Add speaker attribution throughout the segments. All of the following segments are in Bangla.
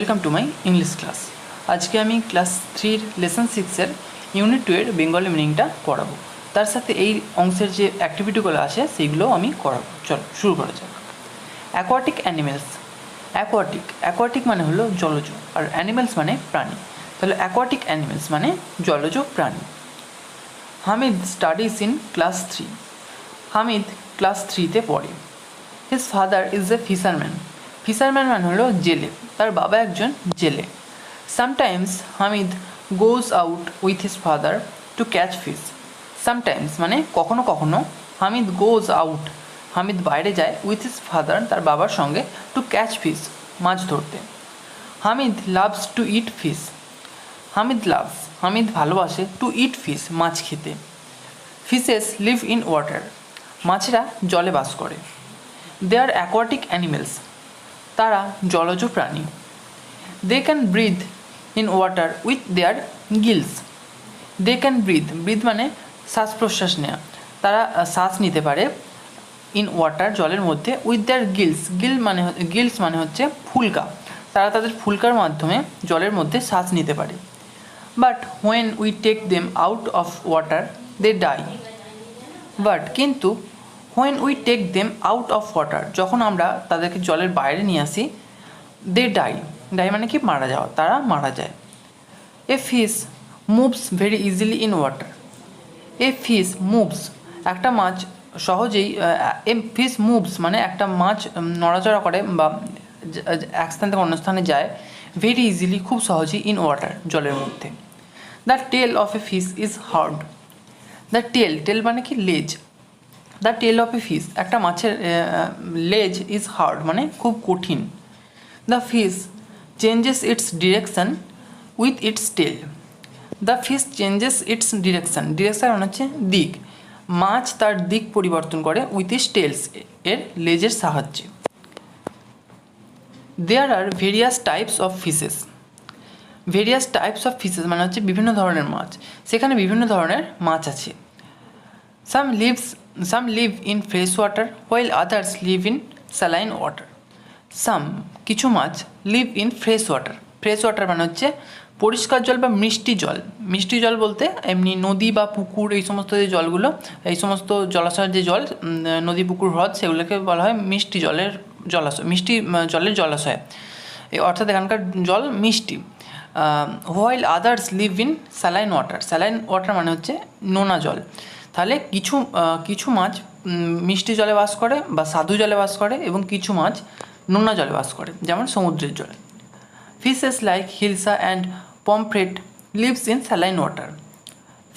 Speaker 1: Welcome to my English class. আজকে আমি ক্লাস 3 লেসন 6 ইউনিট 2 বেঙ্গলি মিনিংটা পড়াবো। তার সাথে এই অংশের যে অ্যাক্টিভিটিগুলো আছে সেইগুলো আমি করাবো। চলো শুরু করা যাক। Aquatic animals. অ্যাকোয়াটিক মানে হলো জলজ, আর অ্যানিমেলস মানে প্রাণী। তাহলে অ্যাকোয়াটিক অ্যানিমেলস মানে জলজ প্রাণী। Hamid studies in class 3। Hamid class 3-তে পড়ে। His father is a fisherman. Fisherman মানে হলো জেলে, তার বাবা একজন জেলে। Sometimes Hamid goes out with his father to catch fish. Sometimes মানে কখনো কখনো, হামিদ গোজ আউট হামিদ বাইরে যায় উইথ হিজ ফাদার তার বাবার সঙ্গে টু ক্যাচ ফিশ মাছ ধরতে। Hamid loves to eat fish. Hamid ভালোবাসে টু ইট ফিশ মাছ খেতে। Fishes live in water. মাছেরা জলে বাস করে। They are aquatic animals. তারা জলজ প্রাণী। They can breathe in water with their gills. They can breathe মানে শ্বাস প্রশ্বাস নেওয়া। তারা শ্বাস নিতে পারে ইন ওয়াটার জলের মধ্যে উইথ দেয়ার গিলস মানে হচ্ছে ফুলকা। তারা তাদের ফুলকার মাধ্যমে জলের মধ্যে শ্বাস নিতে পারে। But when we take them out of water they die. কিন্তু when we take them out of water, যখন আমরা তাদেরকে জলের বাইরে নিয়ে আসি, দে ডাই মানে কি মারা যাওয়া, তারা মারা যায়। A fish moves very easily in water. A fish moves একটা মাছ সহজেই, এ ফিশ মুভস মানে একটা মাছ নড়াচড়া করে বা এক স্থান থেকে অন্য স্থানে যায়, ভেরি ইজিলি খুব সহজেই, ইন ওয়াটার জলের মধ্যে। The tail of a fish is hard. The tail মানে কি লেজ। The tail of a fish একটা মাছের লেজ ইজ হার্ড মানে খুব কঠিন। The fish changes its direction with its tail. The fish changes its direction মানে হচ্ছে দিক। মাছ তার দিক পরিবর্তন করে উইথ ইটস টেলস এর লেজের সাহায্যে। There are various types of fishes. Various types of fishes মানে হচ্ছে বিভিন্ন ধরনের মাছ, সেখানে বিভিন্ন ধরনের মাছ আছে। Some live in fresh water while others live in saline water. কিছু মাছ লিভ ইন ফ্রেশ ওয়াটার মানে হচ্ছে পরিষ্কার জল বা মিষ্টি জল। মিষ্টি জল বলতে এমনি নদী বা পুকুর, এই সমস্ত যে জলগুলো, এই সমস্ত জলাশয়ের যে জল, নদী পুকুর হ্রদ, সেগুলোকে বলা হয় মিষ্টি জলের জলাশয়, অর্থাৎ এখানকার জল মিষ্টি। While others live in saline water মানে হচ্ছে নোনা জল। তাহলে কিছু মাছ মিষ্টি জলে বাস করে বা স্বাদু জলে বাস করে, এবং কিছু মাছ নোনা জলে বাস করে, যেমন সমুদ্রের জলে। Fishes like hilsa and pomfret lives in saline water.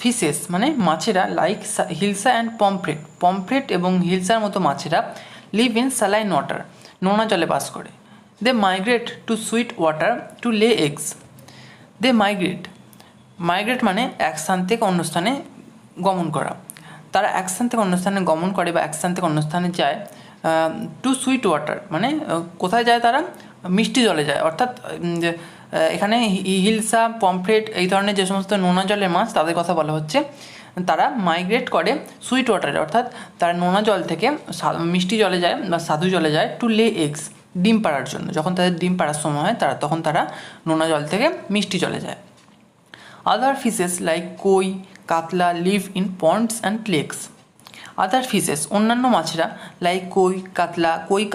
Speaker 1: Fishes মানে মাছেরা, লাইক হিলসা অ্যান্ড পমফ্রেট এবং হিলসার মতো মাছেরা লিভ ইন স্যালাইন ওয়াটার নোনা জলে বাস করে। They migrate to sweet water to lay eggs. They migrate মানে এক স্থান থেকে অন্য স্থানে গমন করা। তারা এক স্থান থেকে অন্য স্থানে গমন করে বা এক স্থান থেকে অন্য স্থানে যায়। টু সুইট ওয়াটার মানে কোথায় যায়, তারা মিষ্টি জলে যায়। অর্থাৎ এখানে হিলসা, পমফ্রেট এই ধরনের যে সমস্ত নোনা জলের মাছ, তাদের কথা বলা হচ্ছে। তারা মাইগ্রেট করে সুইট ওয়াটারে, অর্থাৎ তারা নোনা জল থেকে মিষ্টি জলে যায় বা স্বাদু জলে যায় টু লে এগস ডিম পাড়ার জন্য। যখন তাদের ডিম পাড়ার সময় হয়, তখন তারা নোনা জল থেকে মিষ্টি জলে যায়। আদার fishes like koi, katla live in ponds and lakes. Other fishes অন্যান্য মাছেরা, লাইক কই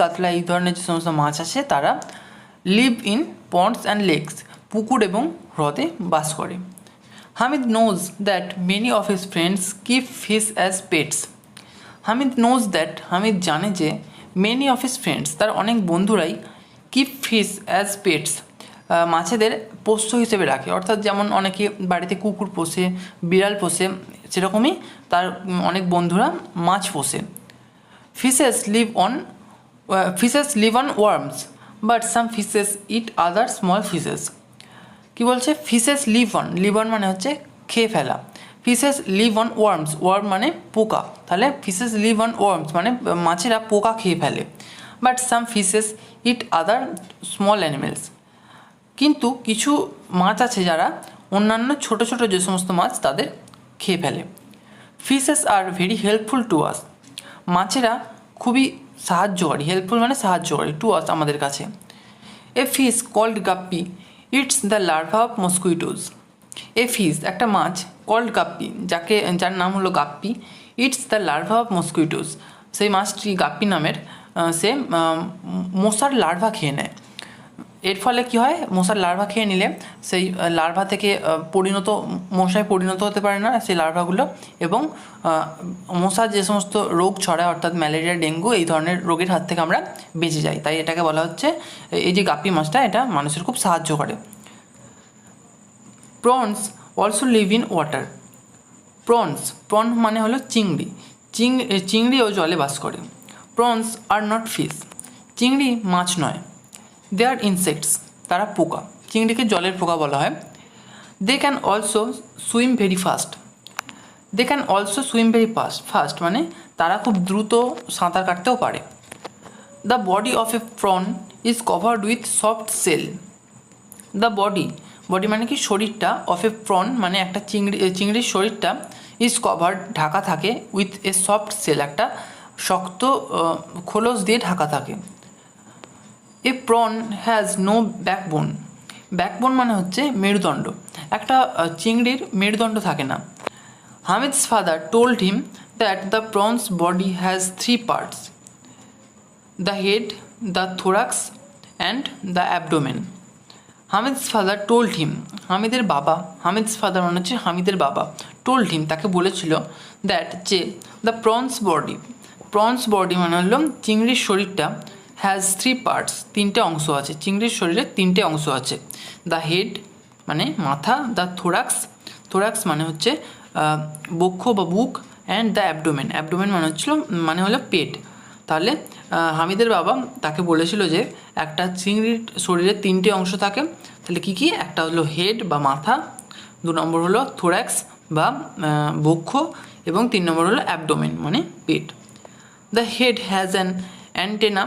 Speaker 1: কাতলা এই ধরনের যে সমস্ত মাছ আছে, তারা live in ponds and lakes পুকুর এবং হ্রদে বাস করে। Hamid knows that many of his friends keep fish as pets. Hamid জানে যে মেনি অফ হিজ ফ্রেন্ডস তার অনেক বন্ধুরাই কিপ ফিশ অ্যাজ পেটস মাছেদের পোষ্য হিসেবে রাখে। অর্থাৎ যেমন অনেকে বাড়িতে কুকুর পোষে, বিড়াল পোষে, সেরকমই তার অনেক বন্ধুরা মাছ পোষে। Fishes live on worms but some fishes eat other small fishes. কী বলছে? ফিশেস লিভ অন মানে হচ্ছে খেয়ে ফেলা। ফিশেস লিভ অন ওয়ার্ম মানে পোকা। তাহলে ফিশেস লিভ অন ওয়ার্মস মানে মাছেরা পোকা খেয়ে ফেলে। But some fishes eat other small animals, কিন্তু কিছু মাছ আছে যারা অন্যান্য ছোট ছোট যে সমস্ত মাছ তাদের খেয়ে ফেলে। Fishes are very helpful to us. মাছেরা খুবই সাহায্যকারী, হেল্পফুল মানে সাহায্যকারী, টু আস আমাদের কাছে। A fish called guppy eats the larva of mosquitoes. A fish একটা মাছ কল্ড গাপ্পি যার নাম হলো guppy, eats the larva of mosquitoes, সেই মাছটি গাপ্পি নামের সে মশার লার্ভা খেয়ে নেয়। এর ফলে কী হয়, মশার লার্ভা খেয়ে নিলে সেই লার্ভা থেকে মশায় পরিণত হতে পারে না সেই লার্ভাগুলো, এবং মশার যে সমস্ত রোগ ছড়ায় অর্থাৎ ম্যালেরিয়া, ডেঙ্গু এই ধরনের রোগের হাত থেকে আমরা বেঁচে যাই। তাই এটাকে বলা হচ্ছে, এই যে গাপ্পি মাছটা এটা মানুষের খুব সাহায্য করে। Prawns also leave in water. Prawn মানে হলো চিংড়ি, চিংড়িও জলে বাস করে। প্রনস আর নট ফিশ, চিংড়ি মাছ নয়। দে আর ইনসেক্টস, তারা পোকা, চিংড়িকে জলের পোকা বলা হয়। They can also swim very fast. They can also swim very fast মানে তারা খুব দ্রুত সাঁতার কাটতেও পারে। The body of a prawn is covered with soft shell. The body মানে কি শরীরটা, অফ এ প্রন মানে একটা চিংড়ির শরীরটা, ইজ কভার্ড ঢাকা থাকে, উইথ এ সফট সেল একটা শক্ত খোলস দিয়ে ঢাকা থাকে। A prawn has no backbone. Backbone মানে হচ্ছে মেরুদণ্ড, একটা চিংড়ির মেরুদণ্ড থাকে না। Hamid's father told him that the prawn's body has 3 parts: the head, the thorax and the abdomen. Hamid's father told him, হামিদের বাবা, হামিদস ফাদার মানে হচ্ছে হামিদের বাবা, টোল্ড হিম তাকে বলেছিল, দ্যাট যে দ্য প্রনস বডি মানে হলো চিংড়ির শরীরটা, হ্যাজ 3 parts তিনটে অংশ আছে, চিংড়ির শরীরে 3টে অংশ আছে। দ্য হেড মানে মাথা, দ্য থোরাক্স মানে হচ্ছে বক্ষ বা বুক, অ্যান্ড দ্য অ্যাবডোমেন মানে হলো পেট। তাহলে হামিদের বাবা তাকে বলেছিল যে একটা চিংড়ির শরীরে 3টে অংশ থাকে, তাহলে কী একটা হলো হেড বা মাথা, 2 নম্বর হলো থোরাক্স বা বক্ষ, এবং 3 নম্বর হলো অ্যাবডোমেন মানে পেট। The head has an antenna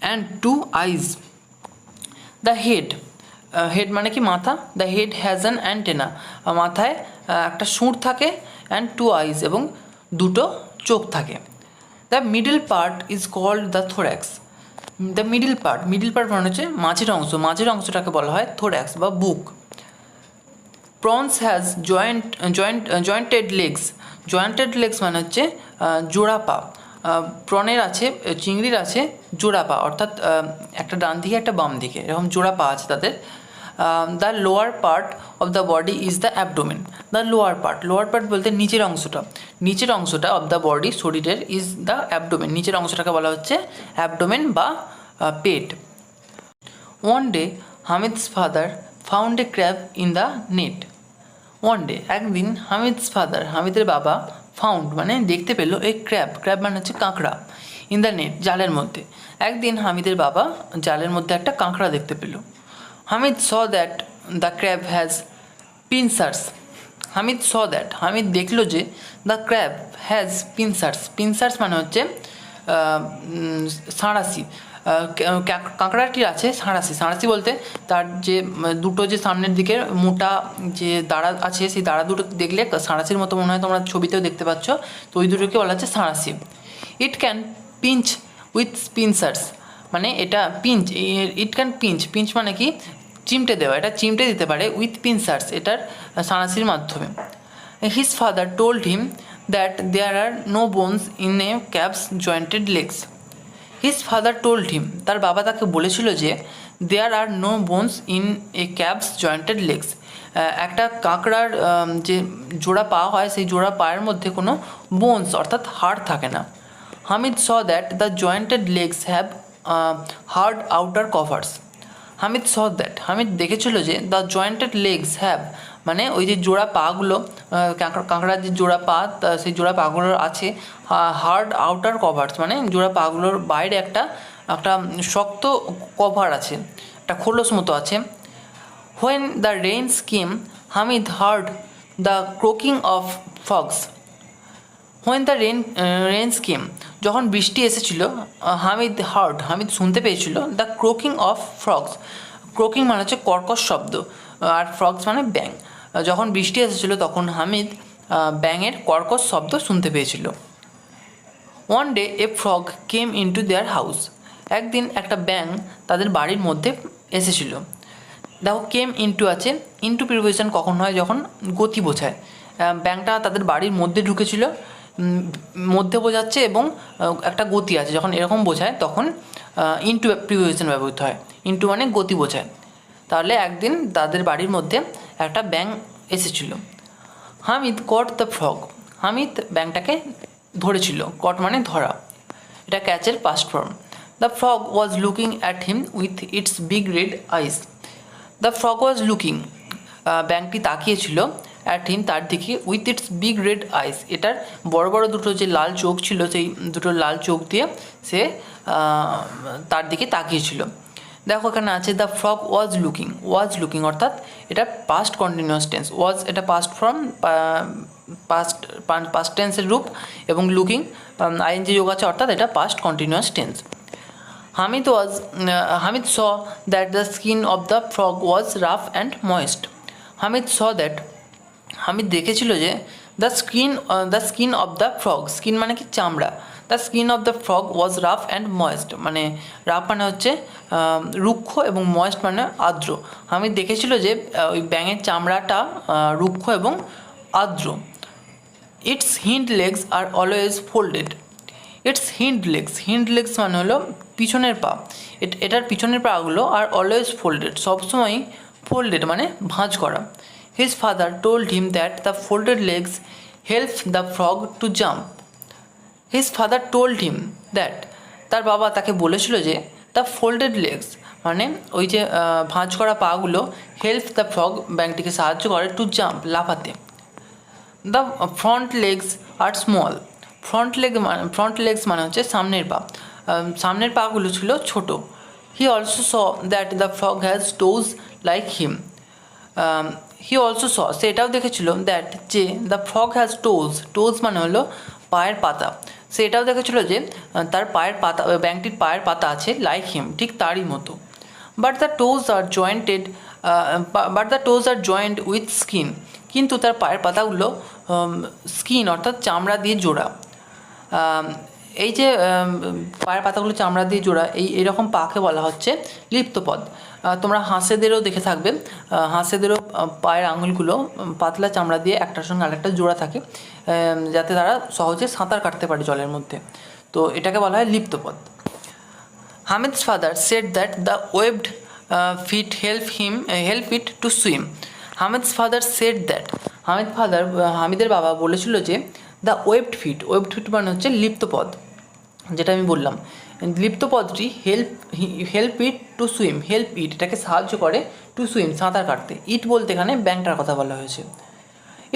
Speaker 1: and 2 eyes. The head মানে কি মাথা, the head has an antenna, মাথায় একটা সুঁড় থাকে, অ্যান্ড 2 eyes এবং 2টো চোখ থাকে। The middle part is called the thorax. The middle part মানে হচ্ছে মাঝের অংশটাকে বলা হয় থোরাক্স বা বুক। প্রনস হ্যাজ জয়েন্টেড লেগস মানে হচ্ছে জোড়া পা। প্রনের আছে, চিংড়ির আছে জোড়া পা, অর্থাৎ একটা ডান দিকে একটা বাম দিকে এরকম জোড়া পা আছে তাদের। The lower part of the body is the abdomen. The lower part বলতে নিচের অংশটা অফ দ্য বডি শরীরের, ইজ দ্য অ্যাবডোমেন, নিচের অংশটাকে বলা হচ্ছে অ্যাবডোমেন বা পেট। One day Hamid's father found a crab in the net. One day একদিন হামিদের বাবা ফাউন্ড মানে দেখতে পেলো এই ক্র্যাব মানে হচ্ছে কাঁকড়া, ইন দ্য নেট জালের মধ্যে। একদিন হামিদের বাবা জালের মধ্যে একটা কাঁকড়া দেখতে পেল। Hamid saw that the crab has pincers. Hamid দেখলো যে দ্য ক্র্যাব হ্যাজ পিনসার্স মানে হচ্ছে সাঁড়াশি। কাঁকড়াটির আছে সাঁড়াশি বলতে তার যে দুটো যে সামনের দিকের মোটা যে দাঁড়া আছে, সেই দাঁড়া দুটো দেখলে সাঁড়াশির মতো মনে হয়, তোমরা ছবিতেও দেখতে পাচ্ছ, তো ওই দুটোকে বলা হচ্ছে সাঁড়াশি। ইট ক্যান পিঞ্চ উইথ পিনসার্স মানে এটা ইট ক্যান পিঞ্চ মানে কি চিমটে দেওয়া, এটা চিমটে দিতে পারে, উইথ পিনসার্স এটার সাঁড়াশির মাধ্যমে। His father told him that there are no bones in a crab's jointed legs. His father told him তার বাবা তাকে বলেছিল যে there are no bones in a crab's jointed legs, একটা কাঁকড়ার যে জোড়া পা হয় সেই জোড়া পায়ের মধ্যে কোনো বোনস অর্থাৎ হাড় থাকে না। Hamid saw that the jointed legs have heard outer covers. Hamid দেখেছিল যে দ্য জয়েন্টেড লেগস হ্যাভ মানে ওই যে জোড়া পাগুলো, কাঁকড়ার যে জোড়া পা সেই জোড়া পাগুলোর আছে হার্ড আউটার কভার্স মানে জোড়া পাগুলোর বাইরে একটা শক্ত কভার আছে, একটা খোলস মতো আছে। When the rains came Hamid heard the croaking of frogs. When the rains came যখন বৃষ্টি এসেছিল, হামিদ শুনতে পেয়েছিল the croaking of frogs. Croaking মানে হচ্ছে কর্কশ শব্দ, আর ফ্রগস মানে ব্যাং। যখন বৃষ্টি এসেছিল তখন হামিদ ব্যাঙের কর্কশ শব্দ শুনতে পেয়েছিল। One day A frog came into their house. একদিন একটা ব্যাঙ তাদের বাড়ির মধ্যে এসেছিল। দেখো কেম ইনটু আছে, ইনটু প্রিপোজিশন কখন হয়, যখন গতি বোঝায়। ব্যাঙটা তাদের বাড়ির মধ্যে ঢুকেছিল, মধ্যে বোঝাচ্ছে এবং একটা গতি আছে, যখন এরকম বোঝায় তখন ইনটু প্রিপোজিশন ব্যবহৃত হয়। ইনটু মানে গতি বোঝায়। তাহলে একদিন তাদের বাড়ির মধ্যে একটা ব্যাঙ এসেছিল। Hamid caught the frog, Hamid ব্যাঙটাকে ধরেছিল। কট মানে ধরা, এটা ক্যাচের past form. The frog was looking at him with its big red eyes. The frog was looking, ব্যাঙটি তাকিয়েছিল, অ্যাট হিম তার দিকে, with its big red eyes, এটার বড় বড় দুটো যে লাল চোখ ছিল সেই দুটো লাল চোখ দিয়ে সে তার দিকে তাকিয়েছিল। দেখো এখানে আছে the frog was looking, was looking অর্থাৎ এটা পাস্ট কন্টিনিউয়াস টেন্স। ওয়াজ এটা পাস্ট ফর্ম, পাস্ট টেন্সের রূপ, এবং লুকিং আইএনজি যোগ আছে অর্থাৎ এটা past continuous tense. Hamid saw that the skin of the frog was rough and moist. Hamid saw that, Hamid দেখেছিল যে the skin of the frog, skin মানে কি চামড়া, the skin of the frog was rough and moist, মানে রাফ মানে হচ্ছে রুক্ষ এবং ময়েস্ট মানে আর্দ্র। হামিদ দেখেছিল যে ওই ব্যাঙের চামড়াটা রুক্ষ এবং আর্দ্র। Its hind legs are always folded. Its hind legs মানে হলো পিছনের পা, এটার পিছনের পাগুলো আর অলওয়েজ ফোল্ডেড, সবসময়ই ফোল্ডেড মানে ভাঁজ করা। His father told him that the folded legs help the frog to jump. His father told him that, তার বাবা তাকে বলেছিল যে দ্য ফোল্ডেড লেগস মানে ওই যে ভাঁজ করা পাগুলো হেল্প দ্য ফ্রগ ব্যাঙটিকে সাহায্য করে টু জাম্প লাফাতে। The front legs are small, front legs মানে হচ্ছে সামনের পা, সামনের পাগুলো ছিল ছোট। He also saw that the frog has toes like him. He also saw, সে এটাও দেখেছিল দ্যাট যে দ্য ফ্রগ হ্যাজ টোজ মানে হলো পায়ের পাতা, সে এটাও দেখেছিল যে তার পায়ের পাতা, ব্যাঙটির পায়ের পাতা আছে লাইক হিম ঠিক তারই মতো। But the toes are joint with skin, কিন্তু তার পায়ের পাতাগুলো স্কিন অর্থাৎ চামড়া দিয়ে জোড়া। এই যে পায়ের পাতাগুলো চামড়া দিয়ে জোড়া, এইরকম পাকে বলা হচ্ছে লিপ্তপদ। তোমরা হাঁসেদেরও দেখে থাকবে, হাঁসেদেরও পায়ের আঙুলগুলো পাতলা চামড়া দিয়ে একটার সঙ্গে আরেকটা জোড়া থাকে, যাতে তারা সহজে সাঁতার কাটতে পারে জলের মধ্যে, তো এটাকে বলা হয় লিপ্তপদ। হামিদ's father said that the webbed feet help it to swim. হামিদ's father said that, হামিদের বাবা বলেছিল যে দ্য ওয়েবড ফিট মানে হচ্ছে লিপ্তপদ, যেটা আমি বললাম লিপ্তপদটি হেল্প ইট টু সুইম, এটাকে সাহায্য করে টু সুইম সাঁতার কাটতে। ইট বলতে এখানে ব্যাঙটার কথা বলা হয়েছে।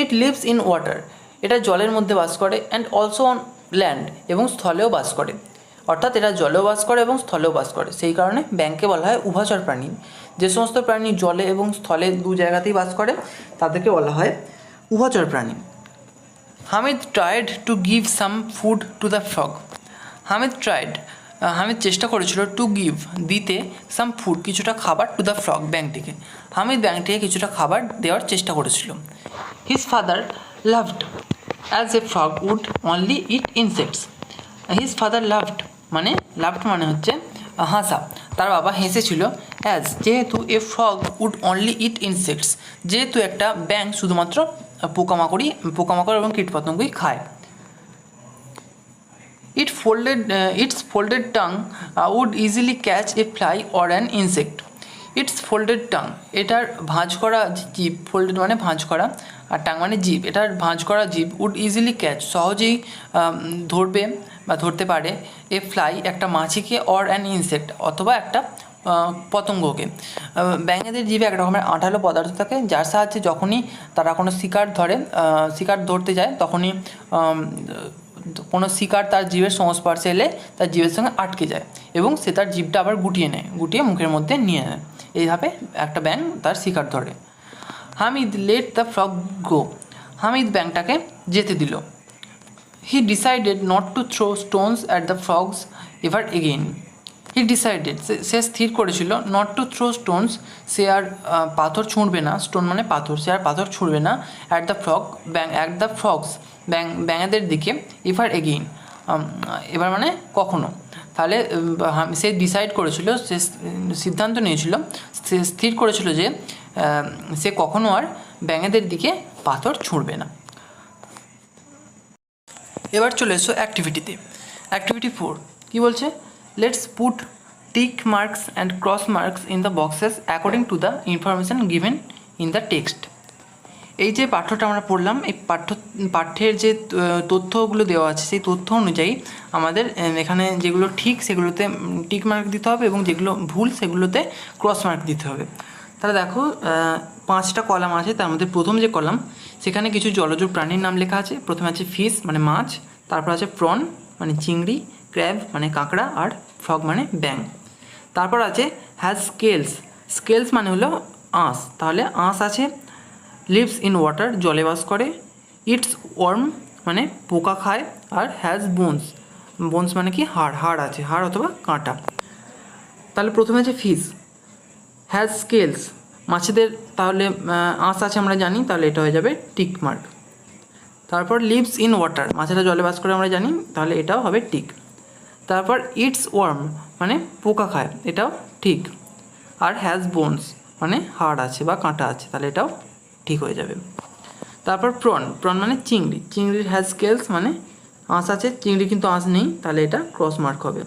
Speaker 1: ইট লিভস ইন ওয়াটার, এটা জলের মধ্যে বাস করে, অ্যান্ড অলসো অন ল্যান্ড, এবং স্থলেও বাস করে, অর্থাৎ এরা জলেও বাস করে এবং স্থলেও বাস করে, সেই কারণে ব্যাঙকে বলা হয় উভচর প্রাণী। যে সমস্ত প্রাণী জলে এবং স্থলে দু জায়গাতেই বাস করে তাদেরকে বলা হয় উভচর প্রাণী। Hamid tried to give some food to the frog. Hamid চেষ্টা করেছিল টু গিভ দিতে, সাম ফুড কিছুটা খাবার, টু দ্য ফ্রগ ব্যাঙটিকে। হামিদ ব্যাঙটিকে কিছুটা খাবার দেওয়ার চেষ্টা করেছিল। His father laughed as a frog would only eat insects. His father laughed মানে হচ্ছে হাসা, তার বাবা হেসেছিল, অ্যাজ যেহেতু a frog would only eat insects, যেহেতু একটা ব্যাঙ শুধুমাত্র পোকামাকড় এবং কীটপতঙ্গই খায়। Its folded tongue would easily catch a fly or an insect. Its folded tongue, এটার ভাঁজ করা জিভ, ফোল্ডেড মানে ভাঁজ করা আর টাং মানে জিভ, এটার ভাঁজ করা জিভ উড ইজিলি ক্যাচ সহজেই ধরবে বা ধরতে পারে, এ ফ্লাই একটা মাছিকে, অর অ্যান ইনসেক্ট অথবা একটা পতঙ্গকে। ব্যাঙেদের জিভে এক রকমের আঠালো পদার্থ থাকে, যার সাহায্যে যখনই তারা কোনো শিকার ধরতে যায় তখনই কোনো শিকার তার জিভের সংস্পর্শে এলে তার জিভের সঙ্গে আটকে যায় এবং সে তার জিভটা আবার গুটিয়ে মুখের মধ্যে নিয়ে নেয়। এইভাবে একটা ব্যাঙ তার শিকার ধরে। Hamid let the frog go, Hamid ব্যাঙটাকে যেতে দিল। He decided not to throw stones at the frogs ever again. সে স্থির করেছিল নট টু থ্রো স্টোনস, সে আর পাথর ছুঁড়বে না, স্টোন মানে পাথর, সে আর পাথর ছুঁড়বে না, অ্যাট দ্য ফ্রগস ব্যাঙেদের দিকে, এভার এগেইন এবার মানে কখনো। তাহলে সে ডিসাইড করেছিল, সে সিদ্ধান্ত নিয়েছিল, সে স্থির করেছিল যে সে কখনো আর ব্যাঙেদের দিকে পাথর ছুঁড়বে না। এবার চলে এসো অ্যাক্টিভিটিতে। অ্যাক্টিভিটি 4 কী বলছে? Let's put tick marks and cross marks in the boxes according to the information given in the text. এই যে পাঠ্যটা আমরা পড়লাম, এই পাঠ্যের যে তথ্যগুলো দেওয়া আছে সেই তথ্য অনুযায়ী আমাদের এখানে যেগুলো ঠিক সেগুলোতে টিক মার্ক দিতে হবে এবং যেগুলো ভুল সেগুলোতে ক্রস মার্ক দিতে হবে। তাহলে দেখো 5টা কলাম আছে, তার মধ্যে প্রথম যে কলাম সেখানে কিছু জলজ প্রাণীর নাম লেখা আছে। প্রথমে আছে ফিশ মানে মাছ, তারপর আছে প্রন মানে চিংড়ি, ক্র্যাব মানে কাঁকড়া, আর ফ্রগ মানে ব্যাঙ। তারপর আছে হ্যাজ স্কেলস, স্কেলস মানে হলো আঁশ, তাহলে আঁশ আছে। লিভস ইন ওয়াটার জলে বাস করে। ইটস ওয়ার্ম মানে পোকা খায়। আর হ্যাজ বোনস, বোনস মানে কি হাড়, হাড় আছে, হাড় অথবা কাঁটা। তাহলে প্রথমে আছে ফিশ, হ্যাজ স্কেলস মাছেদের, তাহলে আঁশ আছে আমরা জানি, তাহলে এটা হয়ে যাবে টিক মার্ক। তারপর লিভস ইন ওয়াটার মাছেরা জলে বাস করে আমরা জানি, তাহলে এটাও হবে টিক। তারপর ইটস ওয়ার্ম মানে পোকা খায়, এটাও ঠিক। আর হ্যাজ বোনস মানে হাড় আছে বা কাঁটা আছে, তাহলে এটাও ঠিক হয়ে যাবে। তারপর প্রন, প্রন মানে চিংড়ি, চিংড়ির হ্যাজ স্কেলস মানে আঁশ আছে, চিংড়ি কিন্তু আঁশ নেই, তাহলে এটা ক্রস মার্ক হবে।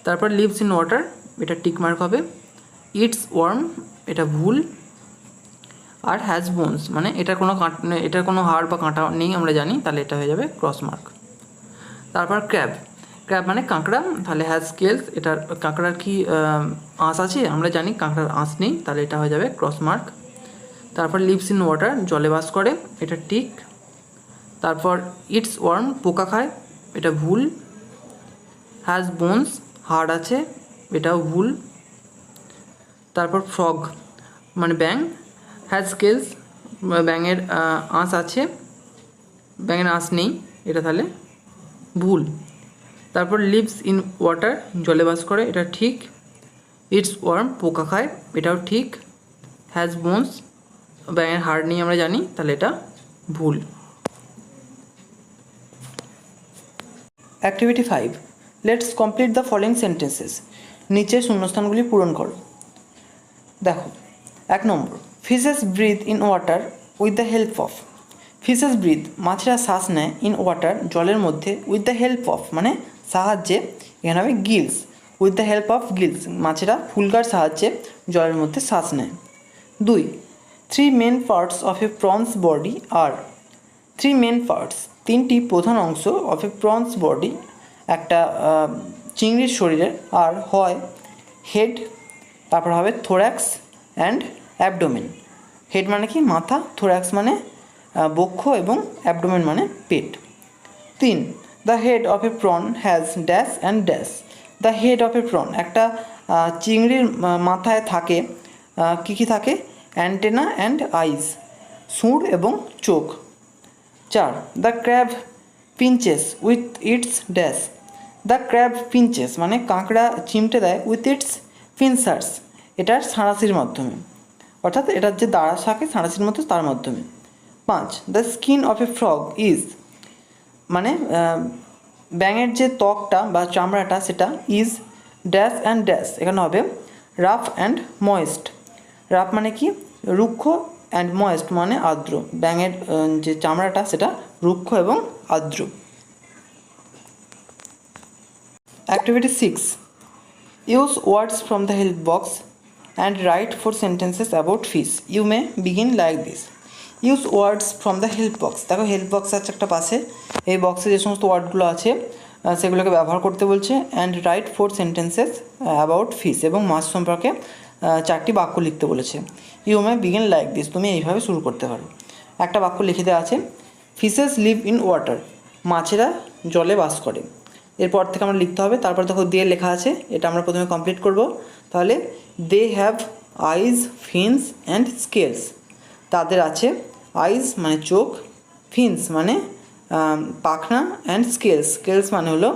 Speaker 1: তারপর লিভস ইন ওয়াটার, এটা টিক মার্ক হবে। ইটস ওয়ার্ম এটা ভুল। আর হ্যাজ বোনস মানে এটার কোনো হাড় বা কাঁটা নেই আমরা জানি, তাহলে এটা হয়ে যাবে ক্রস মার্ক। তারপর ক্র্যাব, ক্র্যাব মানে কাঁকড়া, তাহলে হ্যাজ স্কেলস, এটার কাঁকড়ার কি আঁশ আছে আমরা জানি, কাঁকড়ার আঁশ নেই, তাহলে এটা হয়ে যাবে ক্রস মার্ক। তারপর লিভস ইন ওয়াটার জলে বাস করে, এটা ঠিক। তারপর ইটস ওয়ার্ম পোকা খায়, এটা ভুল। হ্যাজ বোনস হাড় আছে, এটাও ভুল। তারপর ফ্রগ মানে ব্যাঙ, হ্যাজ স্কেলস ব্যাঙের আঁশ আছে, ব্যাঙের আঁশ নেই, এটা তাহলে ভুল। তারপর লিভস ইন ওয়াটার জলে বাস করে, এটা ঠিক। ইটস ওয়ার্ম পোকা খায়, এটাও ঠিক। হ্যাজ বোনস ব্যাঙের হাড় নেই আমরা জানি, তাহলে এটা ভুল। Activity 5 let's complete the following sentences. নিচের শূন্যস্থানগুলি পূরণ করো। দেখো 1 নম্বর, fishes breathe in water with the help of. Fishes breathe মাছেরা শ্বাস নেয়, ইন ওয়াটার জলের মধ্যে, উইথ দ্য হেল্প অফ মানে সাহায্যে, এখানে হবে gills, with the help of gills মাছেরা ফুলকার সাহায্যে জলের মধ্যে শ্বাস নেয়। 2 3 main parts of a prawn's body are. 3 main parts তিনটি প্রধান অংশ অফ এ প্রনস বডি একটা চিংড়ির শরীরের, আর হয় হেড, তারপর হবে থোরাক্স অ্যান্ড অ্যাবডোমেন। হেড মানে কি মাথা, থোরাক্স মানে বক্ষ এবং অ্যাবডোমেন মানে পেট। 3 the head of a prawn has dash and dash. The head of a prawn একটা চিংড়ির মাথায় থাকে কী কী থাকে? অ্যান্টেনা অ্যান্ড আইজ সুঁড় এবং চোখ। 4 the crab pinches with its dash. The crab pinches মানে কাঁকড়া চিমটে দেয়, উইথ ইটস পিনসার্স এটার সাঁড়াশির মাধ্যমে, অর্থাৎ এটার যে দাঁড়া থাকে সাঁড়াশির মতো তার মাধ্যমে। 5 the skin of A frog is মানে ব্যাঙের যে ত্বকটা বা চামড়াটা সেটা ইজ ড্যাশ অ্যান্ড ড্যাশ, এখানে হবে রাফ অ্যান্ড ময়েস্ট। রাফ মানে কি রুক্ষ, অ্যান্ড ময়েস্ট মানে আর্দ্র। ব্যাঙের যে চামড়াটা সেটা রুক্ষ এবং আর্দ্র। Activity 6 use words from the help box and write 4 sentences about fish. You may begin like this. Use words from the help box, দেখো হেল্প বক্স আছে একটা পাশে, এই বক্সে যে সমস্ত ওয়ার্ডগুলো আছে সেগুলোকে ব্যবহার করতে বলছে। And write 4 sentences about fish, এবং মাছ সম্পর্কে 4টি বাক্য লিখতে বলেছে। You may begin like this, তুমি এইভাবে শুরু করতে পারো। একটা বাক্য লিখে দেওয়া আছে, ফিশেস লিভ ইন ওয়াটার, মাছেরা জলে বাস করে। এরপর থেকে আমরা লিখতে হবে, তারপর দেখো দিয়ে লেখা আছে, এটা আমরা প্রথমে কমপ্লিট করব। তাহলে they have eyes fins and scales, তাদের আছে আইজ মানে চোখ, ফিন্স মানে পাখনা, অ্যান্ড স্কেলস, স্কেলস মানে হলো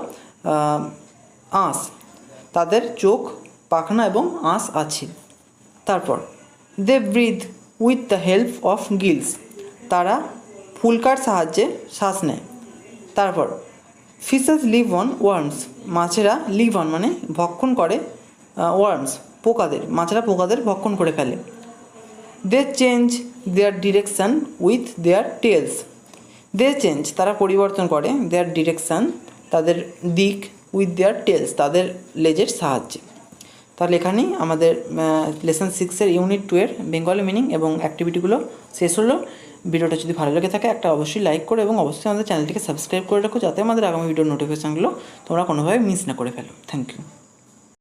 Speaker 1: আঁশ, তাদের চোখ, পাখনা এবং আঁশ আছে। তারপর they breathe with the help of gills, তারা ফুলকার সাহায্যে শ্বাস নেয়। তারপর ফিশেস লিভ অন ওয়ার্মস, মাছেরা লিভ অন মানে ভক্ষণ করে ওয়ার্মস পোকাদের, মাছেরা পোকাদের ভক্ষণ করে ফেলে। They change their direction with their tails, they change তারা পরিবর্তন করে, দেয়ার ডিরেকশান তাদের দিক, উইথ দেয়ার টেলস তাদের লেজের সাহায্যে। তাহলে এখানেই আমাদের লেসন 6-এর ইউনিট 2-এর বেঙ্গলি মিনিং এবং অ্যাক্টিভিটিগুলো শেষ হলো। ভিডিওটা যদি ভালো লেগে থাকে একটা অবশ্যই লাইক করো এবং অবশ্যই আমাদের চ্যানেলটিকে সাবস্ক্রাইব করে রাখো, যাতে আমাদের আগামী ভিডিওর নোটিফিকেশানগুলো তোমরা কোনোভাবে মিস না করে ফেলো। Thank you.